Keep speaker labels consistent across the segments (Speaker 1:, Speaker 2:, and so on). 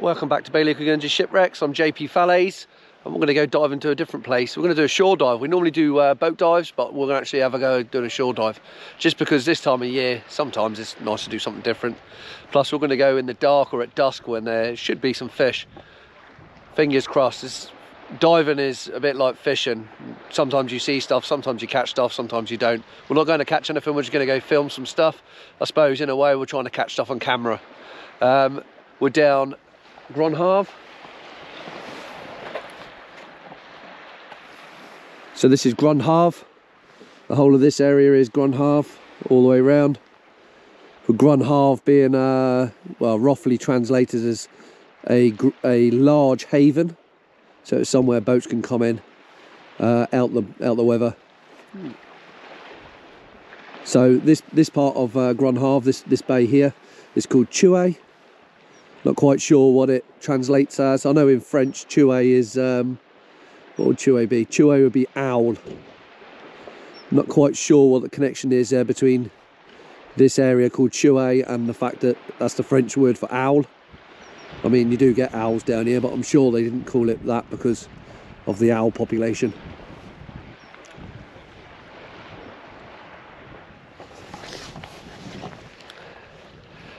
Speaker 1: Welcome back to Bailey Guernsey Shipwrecks. I'm JP Falaise and we're going to go dive into a different place. We're going to do a shore dive. We normally do boat dives, but we're going to actually have a go doing a shore dive. Just because this time of year, sometimes it's nice to do something different. Plus we're going to go in the dark or at dusk when there should be some fish. Fingers crossed. Diving is a bit like fishing. Sometimes you see stuff, sometimes you catch stuff, sometimes you don't. We're not going to catch anything, we're just going to go film some stuff. I suppose in a way we're trying to catch stuff on camera. We're down Guernsey. So this is Guernsey. The whole of this area is Guernsey, all the way around. For Guernsey being, well, roughly translated as a large haven. So it's somewhere boats can come in, out the weather. So this part of Guernsey, this bay here, is called Chouet. Not quite sure what it translates as. I know in French Chouet is, what would Chouet be? Chouet would be owl. Not quite sure what the connection is there between this area called Chouet and the fact that that's the French word for owl. I mean, you do get owls down here, but I'm sure they didn't call it that because of the owl population.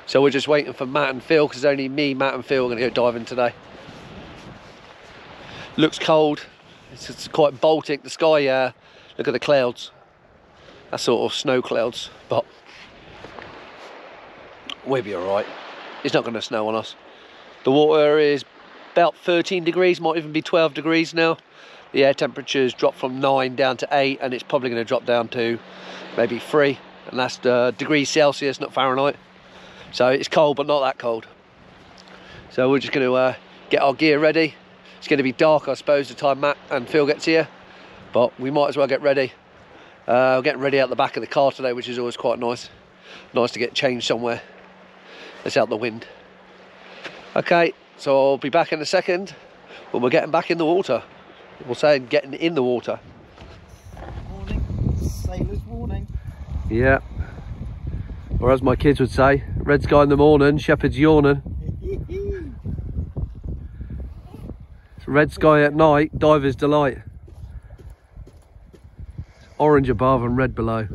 Speaker 1: So we're just waiting for Matt and Phil, because only me, Matt and Phil are going to go diving today. Looks cold. It's quite Baltic. The sky, look at the clouds. That's sort of snow clouds, but we'll be all right. It's not going to snow on us. The water is about 13 degrees, might even be 12 degrees now. The air temperature's dropped from 9 down to 8, and it's probably going to drop down to maybe 3, and that's degrees Celsius, not Fahrenheit. So it's cold, but not that cold. So we're just going to get our gear ready. It's going to be dark, I suppose, the time Matt and Phil gets here, but we might as well get ready. We're getting ready out the back of the car today, which is always quite nice. Nice to get changed somewhere. It's out the wind. Okay, so I'll be back in a second when we're getting back in the water. We're saying getting in the water.
Speaker 2: Warning, sailor's warning.
Speaker 1: Yeah. Or as my kids would say, red sky in the morning, shepherd's yawning. Red sky at night, diver's delight. Orange above and red below.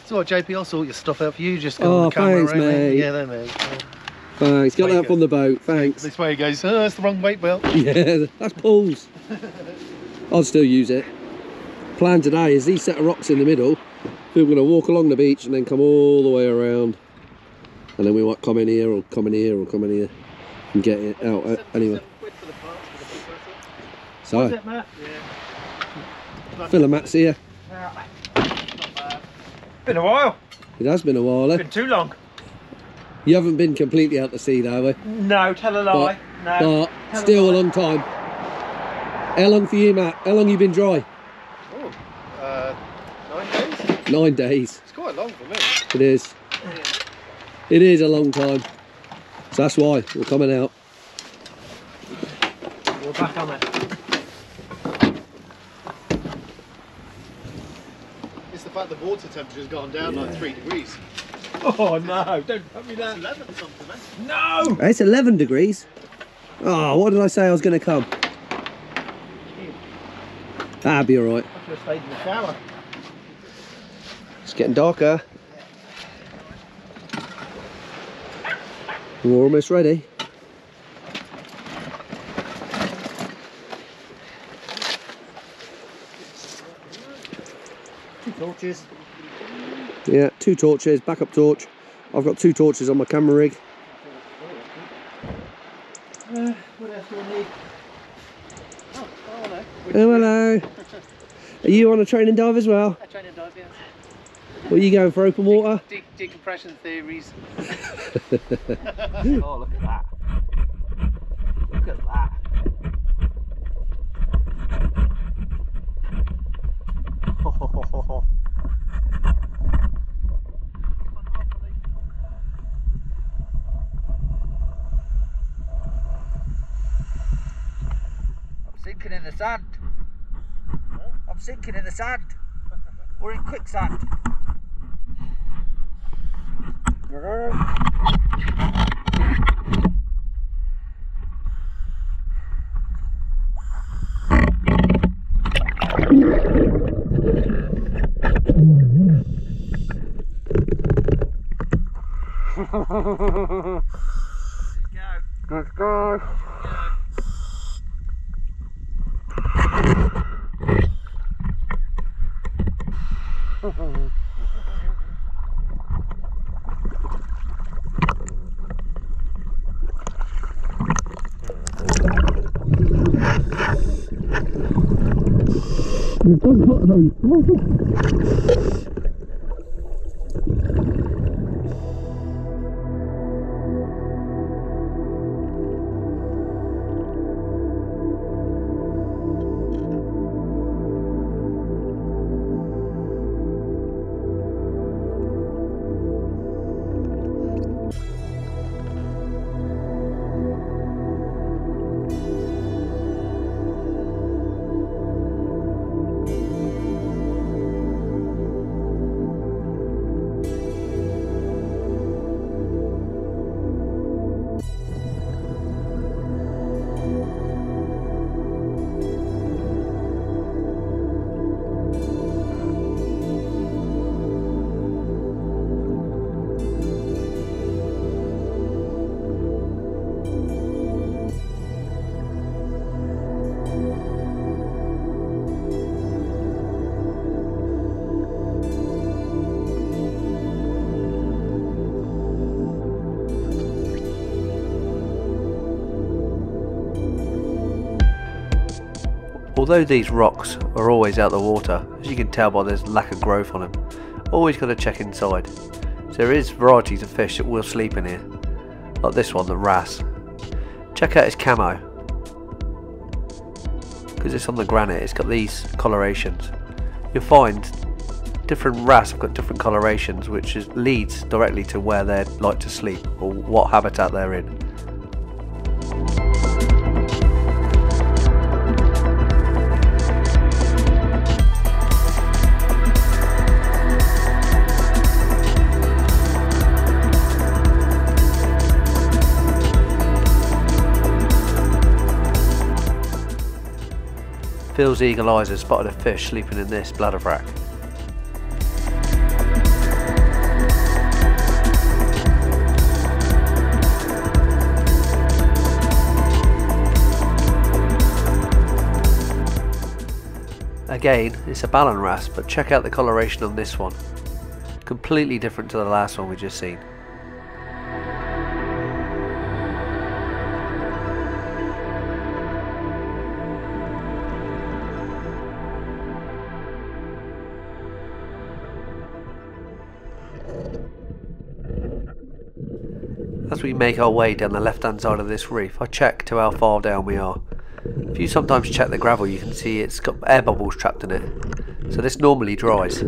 Speaker 2: So what, JP, I'll sort your stuff out for you. Just go on the camera.
Speaker 1: Thanks, mate.
Speaker 2: Yeah, there, mate.
Speaker 1: Thanks, got that from the boat, thanks.
Speaker 2: This way he goes, oh, that's the wrong weight belt.
Speaker 1: Yeah, that's Paul's. I'll still use it. Plan today is these set of rocks in the middle. We're going to walk along the beach and then come all the way around. And then we might come in here or come in here or come in here and get it out anyway. So, Phil and Matt's here.
Speaker 2: Been a while.
Speaker 1: It has been a while, eh?
Speaker 2: Been too long.
Speaker 1: You haven't been completely out to sea though, eh?
Speaker 2: No, tell a lie.
Speaker 1: But still a long time. How long for you, Matt? How long you been dry?
Speaker 2: Oh, 9 days.
Speaker 1: 9 days.
Speaker 2: It's quite long for me.
Speaker 1: It is. It is a long time. So that's why we're coming out.
Speaker 2: We're back on it. It's the fact the water temperature's gone down like 3 degrees. Oh no, don't put me that. It's 11 something, eh? No!
Speaker 1: It's 11 degrees. Oh, what did I say I was going to come? That'd be alright.
Speaker 2: I should have stayed in the shower.
Speaker 1: It's getting darker. We're almost ready.
Speaker 2: Two torches.
Speaker 1: Yeah, 2 torches, backup torch. I've got 2 torches on my camera rig.
Speaker 2: What else do we need? Oh, hello.
Speaker 1: Oh, hello. Are you on a training dive as well?
Speaker 3: I train and dive, yes.
Speaker 1: What are you going for, open water?
Speaker 3: Decompression theories.
Speaker 2: Oh, look at that. Look at that.
Speaker 1: Sinking in the sand. I'm sinking in the sand. We're in quicksand. Let's go. Although these rocks are always out the water, as you can tell by there's lack of growth on them, always got to check inside. So there is varieties of fish that will sleep in here, like this one, the wrasse. Check out its camo, because it's on the granite, it's got these colorations. You'll find different wrasse have got different colorations, which leads directly to where they like to sleep or what habitat they're in. Phil's eagle eyes have spotted a fish sleeping in this bladder wrack. Again, it's a ballan wrasse, but check out the coloration on this one. Completely different to the last one we just seen. As we make our way down the left hand side of this reef, I check to how far down we are. If you sometimes check the gravel, you can see it's got air bubbles trapped in it, so this normally dries.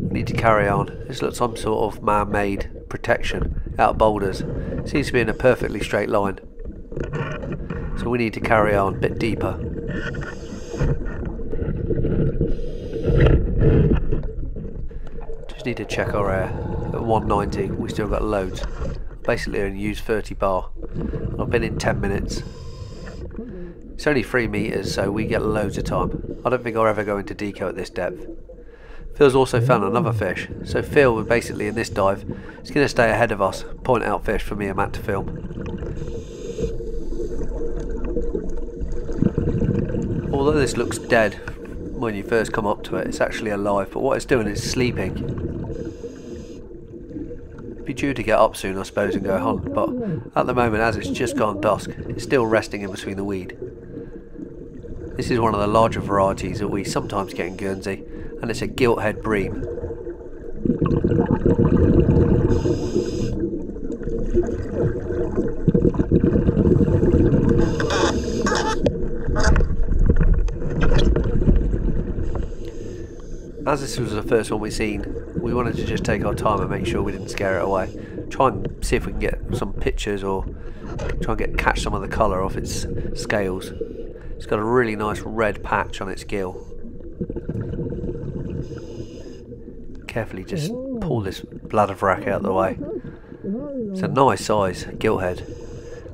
Speaker 1: We need to carry on. This looks some sort of man-made protection out of boulders. Seems to be in a perfectly straight line. So we need to carry on a bit deeper. Just need to check our air. At 190, we still got loads. Basically only used 30 bar. I've been in 10 minutes. It's only 3 meters, so we get loads of time. I don't think I'll ever go into deco at this depth. Phil's also found another fish, so Phil, basically in this dive, is going to stay ahead of us, point out fish for me and Matt to film. Although this looks dead when you first come up to it, it's actually alive, but what it's doing is sleeping. Be due to get up soon, I suppose, and go hunt, but at the moment, as it's just gone dusk, it's still resting in between the weed. This is one of the larger varieties that we sometimes get in Guernsey, and it's a Gilt Head bream. as this was the first one we've seen, we wanted to just take our time and make sure we didn't scare it away. Try and see if we can get some pictures or try and catch some of the colour off its scales. It's got a really nice red patch on its gill. Carefully just pull this bladder vrack out of the way. It's a nice size gilt head.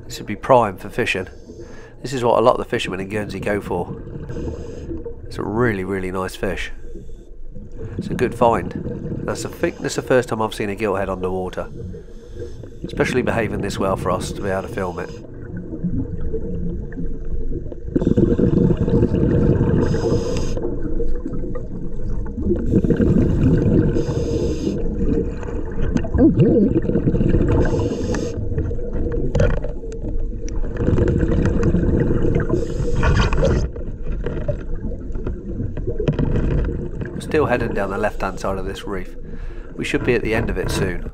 Speaker 1: This would be prime for fishing. This is what a lot of the fishermen in Guernsey go for. It's a really nice fish. It's a good find. That's the first time I've seen a gilt head underwater. Especially behaving this well for us to be able to film it. We're still heading down the left hand side of this reef. We should be at the end of it soon.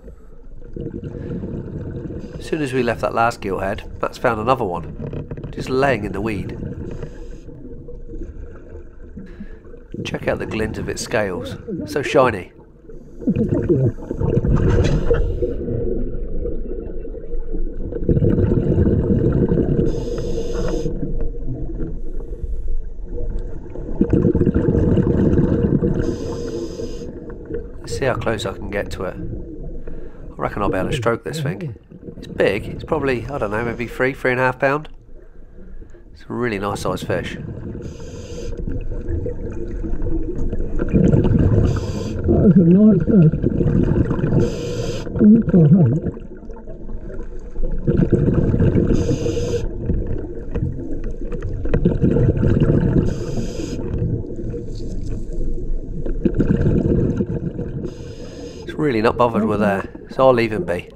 Speaker 1: As soon as we left that last gilt head, Matt's found another one, just laying in the weed. Check out the glint of its scales, so shiny. Let's see how close I can get to it. I reckon I'll be able to stroke this thing. It's big, it's probably, I don't know, maybe 3.5 pound. It's a really nice sized fish.
Speaker 4: That's a nice fish.
Speaker 1: It's really not bothered we're there, so I'll leave him be.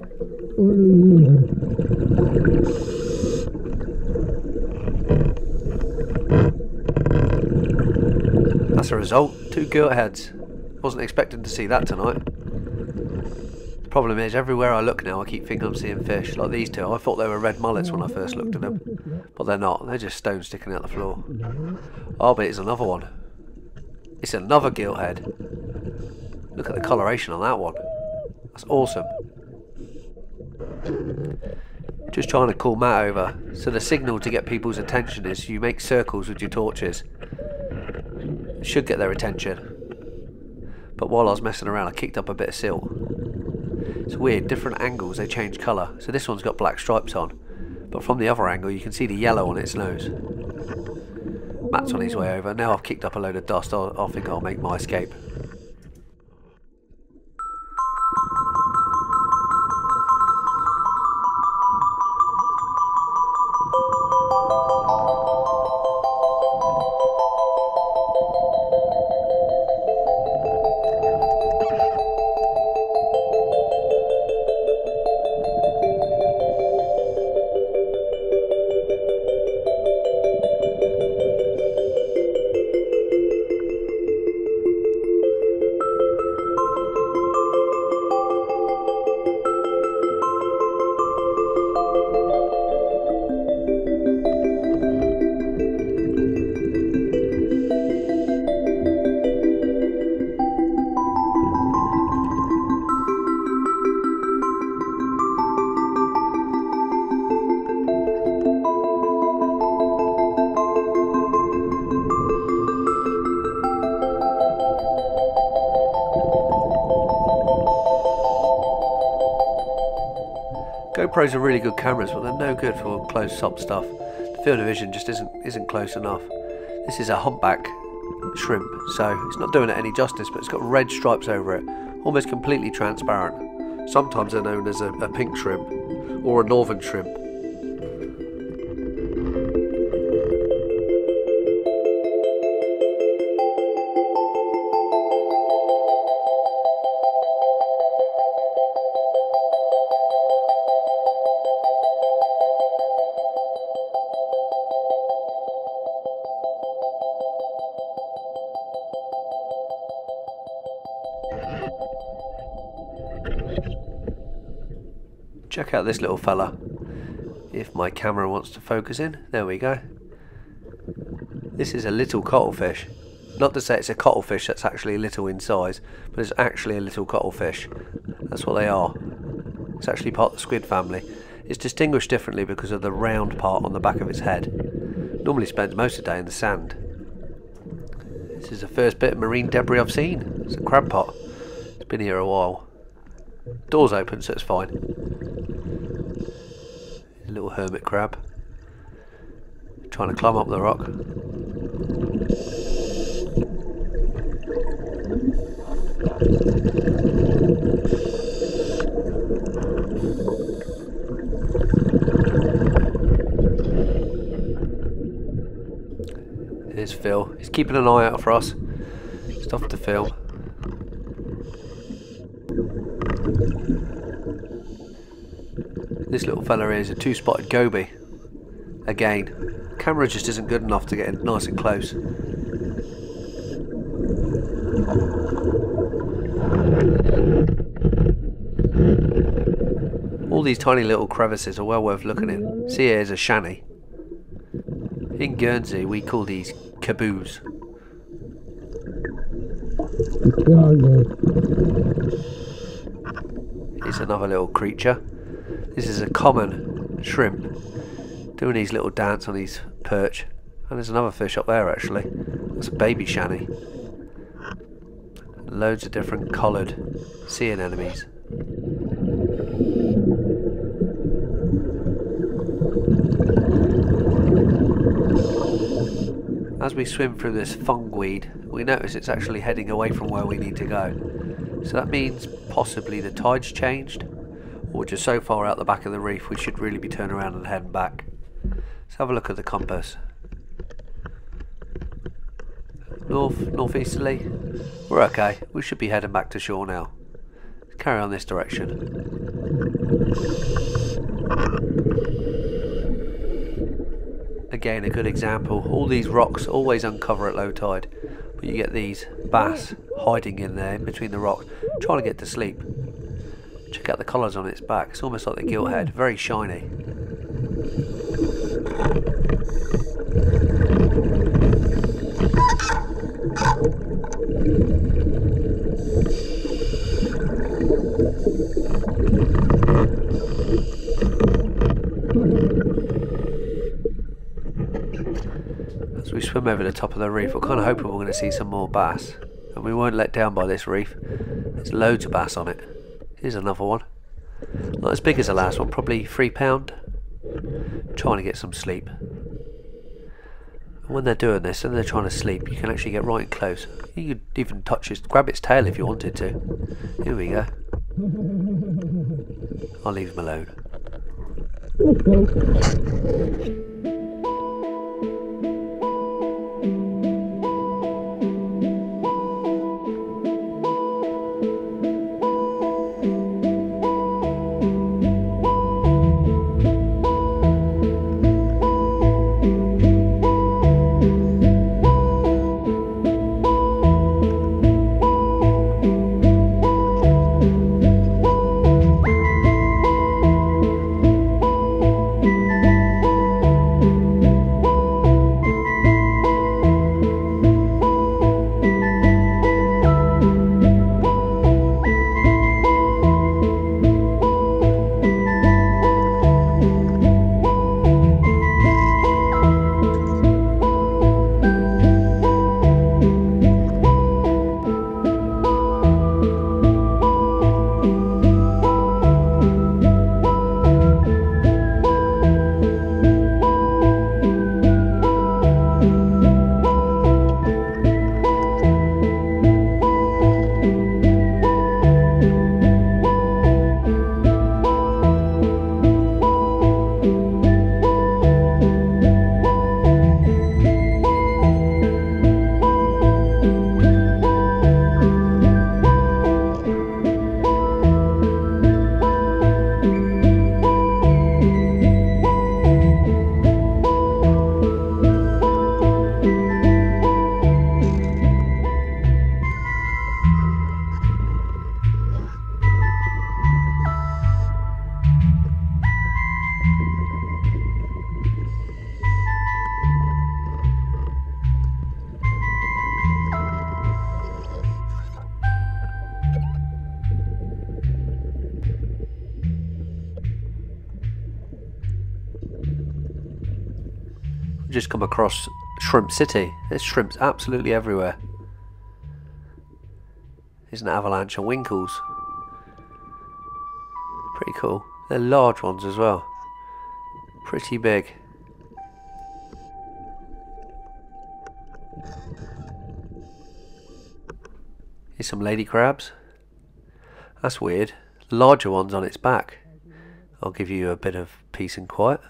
Speaker 1: That's the result, 2 gilt heads. Wasn't expecting to see that tonight. The problem is, everywhere I look now I keep thinking I'm seeing fish, like these two. I thought they were red mullets when I first looked at them, but they're not, they're just stones sticking out the floor. Oh, but it's another one. It's another gilt head. Look at the coloration on that one. That's awesome. Just trying to call Matt over. So the signal to get people's attention is you make circles with your torches. It should get their attention. But while I was messing around I kicked up a bit of silt. It's weird, different angles they change colour. So this one's got black stripes on. But from the other angle you can see the yellow on its nose. Matt's on his way over. Now I've kicked up a load of dust, I think I'll make my escape. GoPros are really good cameras, but they're no good for close-up stuff. The field of vision just isn't close enough. This is a humpback shrimp, so it's not doing it any justice, but it's got red stripes over it, almost completely transparent. Sometimes they're known as a pink shrimp or a northern shrimp. Check out this little fella. If my camera wants to focus in, there we go. This is a little cuttlefish. Not to say it's a cuttlefish that's actually little in size, but it's actually a little cuttlefish. That's what they are. It's actually part of the squid family. It's distinguished differently because of the round part on the back of its head. Normally spends most of the day in the sand. This is the first bit of marine debris I've seen. It's a crab pot. It's been here a while. Door's open, so it's fine. A little hermit crab. Trying to climb up the rock. Here's Phil. He's keeping an eye out for us. Just off to film. This little fella here is a two-spotted goby. Again, camera just isn't good enough to get in nice and close. All these tiny little crevices are well worth looking in. See, here's a shanny. In Guernsey, we call these caboos. Here's another little creature. This is a common shrimp, doing his little dance on his perch. And there's another fish up there actually. That's a baby shanny. Loads of different collared sea anemones. As we swim through this fungweed, we notice it's actually heading away from where we need to go. So that means possibly the tide's changed, or just so far out the back of the reef we should really be turning around and heading back. Let's have a look at the compass. Northeasterly. We're okay. We should be heading back to shore now. Let's carry on this direction. Again, a good example. All these rocks always uncover at low tide, but you get these bass hiding in there in between the rocks, trying to get to sleep. Check out the colours on its back. It's almost like the gilt head, very shiny. As we swim over the top of the reef, we're kind of hoping we're going to see some more bass, and we won't let down by this reef. There's loads of bass on it. Here's another one. Not as big as the last one, probably £3. Trying to get some sleep. And when they're doing this and they're trying to sleep, you can actually get right close. You could even grab its tail if you wanted to. Here we go. I'll leave him alone. We've just come across Shrimp City. There's shrimps absolutely everywhere. There's an avalanche of winkles. Pretty cool. They're large ones as well. Pretty big. Here's some lady crabs. That's weird. Larger ones on its back. I'll give you a bit of peace and quiet.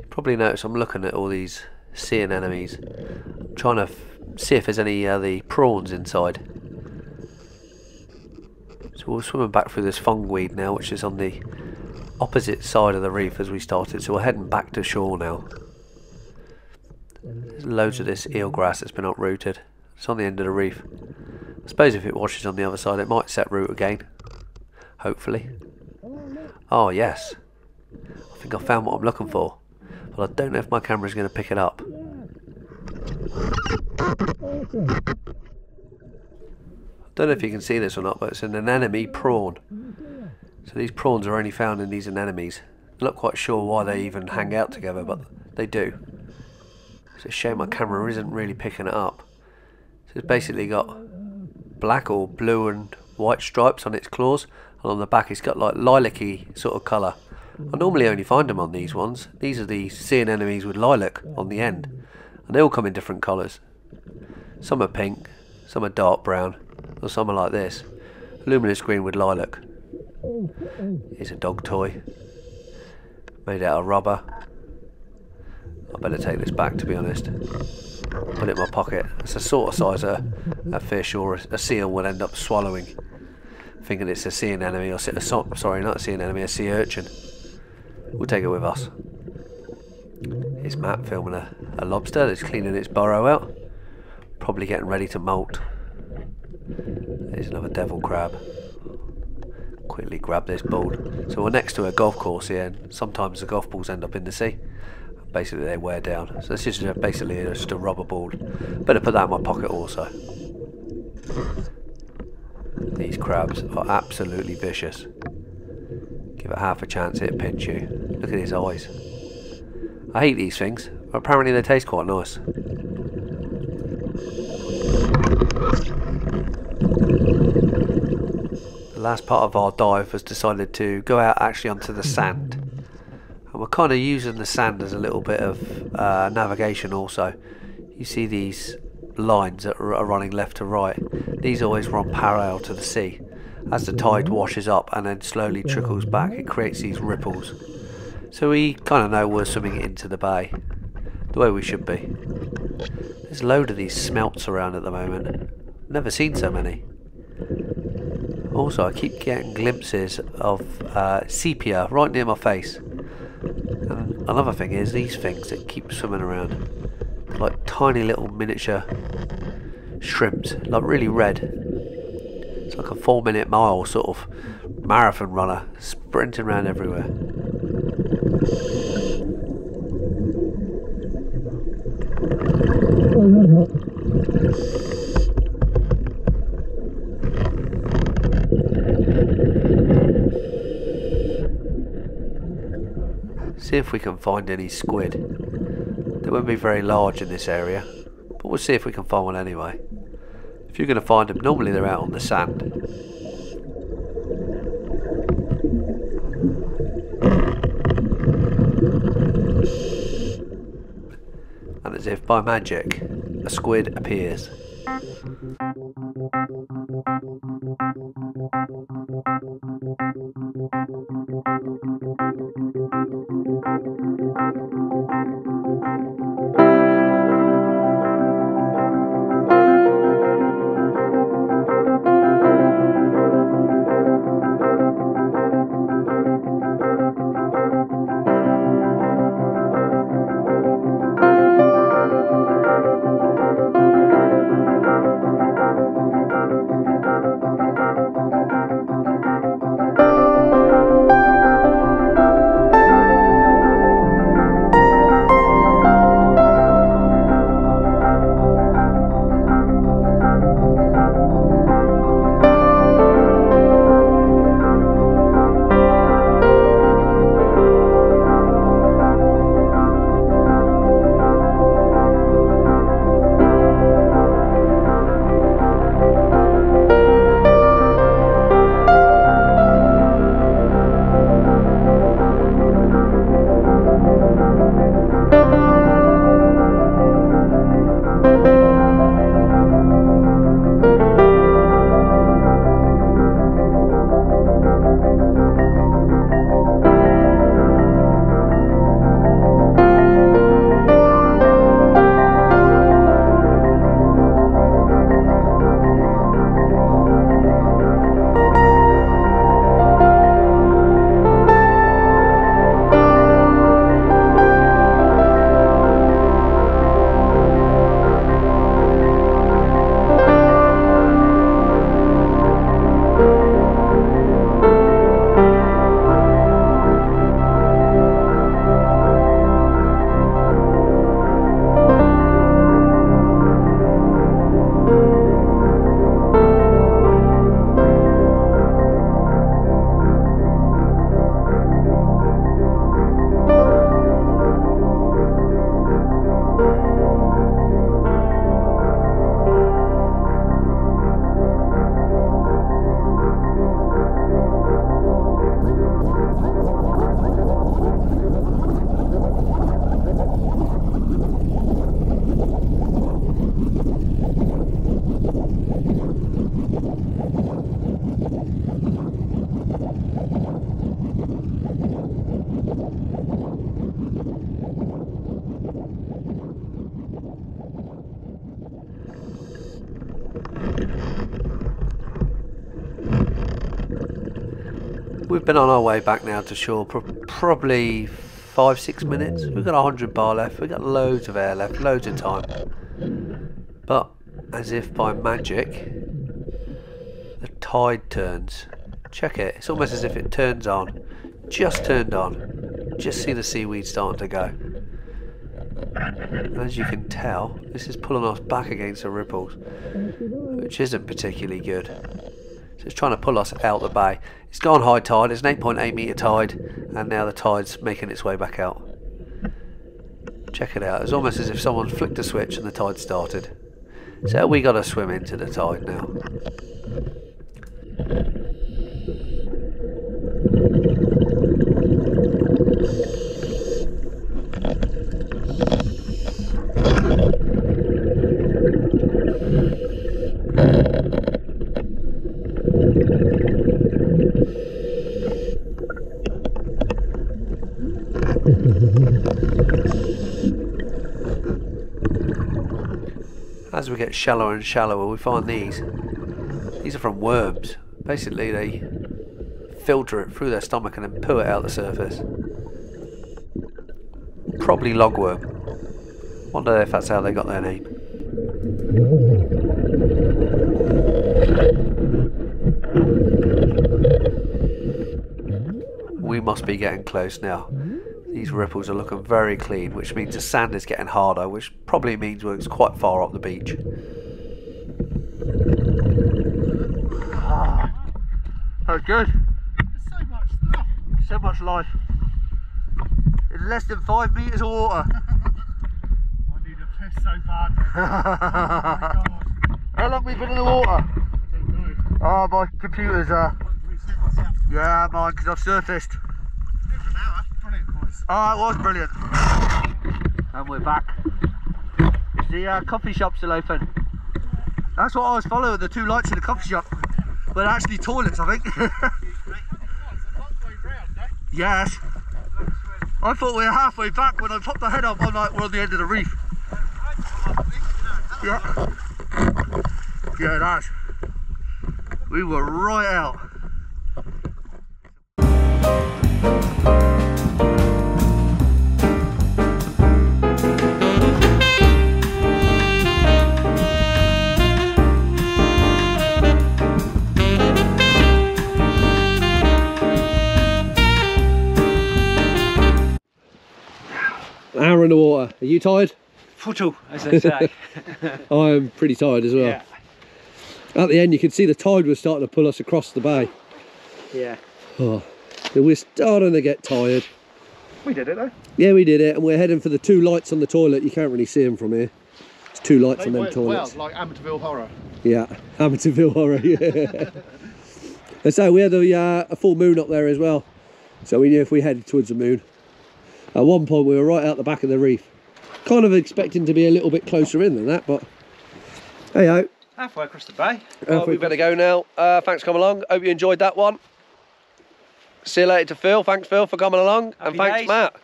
Speaker 1: Probably notice I'm looking at all these sea anemones. I'm trying to see if there's any the prawns inside. So we're swimming back through this fungweed now, which is on the opposite side of the reef as we started. So we're heading back to shore now. There's loads of this eelgrass that's been uprooted. It's on the end of the reef. I suppose if it washes on the other side it might set root again. Hopefully. Oh yes. I think I found what I'm looking for. But I don't know if my camera's going to pick it up. I don't know if you can see this or not, but it's an anemone prawn. So these prawns are only found in these anemones. I'm not quite sure why they even hang out together, but they do. It's a shame my camera isn't really picking it up. So it's basically got black or blue and white stripes on its claws, and on the back it's got like lilac-y sort of colour. I normally only find them on these ones. These are the sea anemones with lilac on the end, and they all come in different colours. Some are pink, some are dark brown, or some are like this, luminous green with lilac. Here's a dog toy, made out of rubber. I better take this back, to be honest. Put it in my pocket. It's the sort of size a fish or a seal would end up swallowing, thinking it's a sea anemone or sorry, not a sea anemone, a sea urchin. We'll take it with us. Here's Matt filming a lobster that's cleaning its burrow out. Probably getting ready to molt. There's another devil crab. Quickly grab this ball. So we're next to a golf course here, and sometimes the golf balls end up in the sea. Basically they wear down. So this is basically just a rubber ball. Better put that in my pocket also. These crabs are absolutely vicious. Give it half a chance, it'll pinch you. Look at his eyes. I hate these things, but apparently they taste quite nice. The last part of our dive was decided to go out actually onto the sand. And we're kind of using the sand as a little bit of navigation also. You see these lines that are running left to right. These always run parallel to the sea. As the tide washes up and then slowly trickles back, it creates these ripples. So we kind of know we're swimming into the bay, the way we should be. There's a load of these smelts around at the moment. Never seen so many. Also, I keep getting glimpses of sepia right near my face. And another thing is these things that keep swimming around, like tiny little miniature shrimps, like really red. It's like a 4-minute mile sort of marathon runner, sprinting around everywhere. See if we can find any squid. They won't be very large in this area, but we'll see if we can find one anyway. If you're going to find them, normally they're out on the sand. And as if by magic, a squid appears. we've been on our way back now to shore for probably 5-6 minutes. We've got 100 bar left, we've got loads of air left, loads of time. But as if by magic, the tide turns. Check it, it's almost as if it turns on. Just turned on. Just see the seaweed starting to go. As you can tell, this is pulling us back against the ripples, which isn't particularly good. So it's trying to pull us out the bay. It's gone high tide, it's an 8.8 metre tide, and now the tide's making its way back out. Check it out, it's almost as if someone flicked a switch and the tide started. So we got to swim into the tide now. As we get shallower and shallower, we find these are from worms. Basically they filter it through their stomach and then poo it out the surface. Probably logworm. Wonder if that's how they got their name. We must be getting close now. These ripples are looking very clean, which means the sand is getting harder, which probably means we're quite far up the beach. Oh, good.
Speaker 2: There's so much stuff.
Speaker 1: So much life. In less than 5 metres of water.
Speaker 2: I need a piss so bad. Oh my God.
Speaker 1: How long have we been in the water?
Speaker 2: I don't know.
Speaker 1: Oh, my computer's yeah, mine, because I've surfaced.
Speaker 2: Over an hour. Brilliant, boys.
Speaker 1: Oh, it was brilliant. And we're back. Is the coffee shop still open? That's what I was following, the 2 lights in the coffee shop. But they're actually toilets, I think. Yes. I thought we were halfway back when I popped the head up. I'm like, we're on the end of the reef. Yeah. Yeah, that's. We were right out.
Speaker 5: Hour in the water. Are you tired?
Speaker 3: Photo, as they say.
Speaker 5: I'm pretty tired as well.
Speaker 3: Yeah.
Speaker 5: At the end you could see the tide was starting to pull us across the bay.
Speaker 3: Yeah.
Speaker 5: Oh, we're starting to get tired.
Speaker 3: We did it though.
Speaker 5: Yeah, we did it, and we're heading for the 2 lights on the toilet. You can't really see them from here. It's 2 lights
Speaker 2: They
Speaker 5: on them
Speaker 2: went
Speaker 5: toilets.
Speaker 2: well, like Amityville Horror.
Speaker 5: Yeah, Amityville Horror, yeah. And so we had a full moon up there as well. So we knew if we headed towards the moon. At one point we were right out the back of the reef. Kind of expecting to be a little bit closer in than that, but hey-ho.
Speaker 3: Halfway across the bay.
Speaker 1: Well, we better go now. Thanks for coming along. Hope you enjoyed that one. See you later to Phil. Thanks, Phil, for coming along.
Speaker 3: Happy
Speaker 1: and thanks,
Speaker 3: days.
Speaker 1: Matt.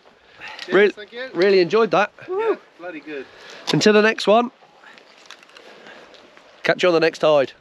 Speaker 2: Cheers, thank you.
Speaker 1: Really enjoyed that.
Speaker 2: Yeah, bloody good.
Speaker 1: Until the next one. Catch you on the next tide.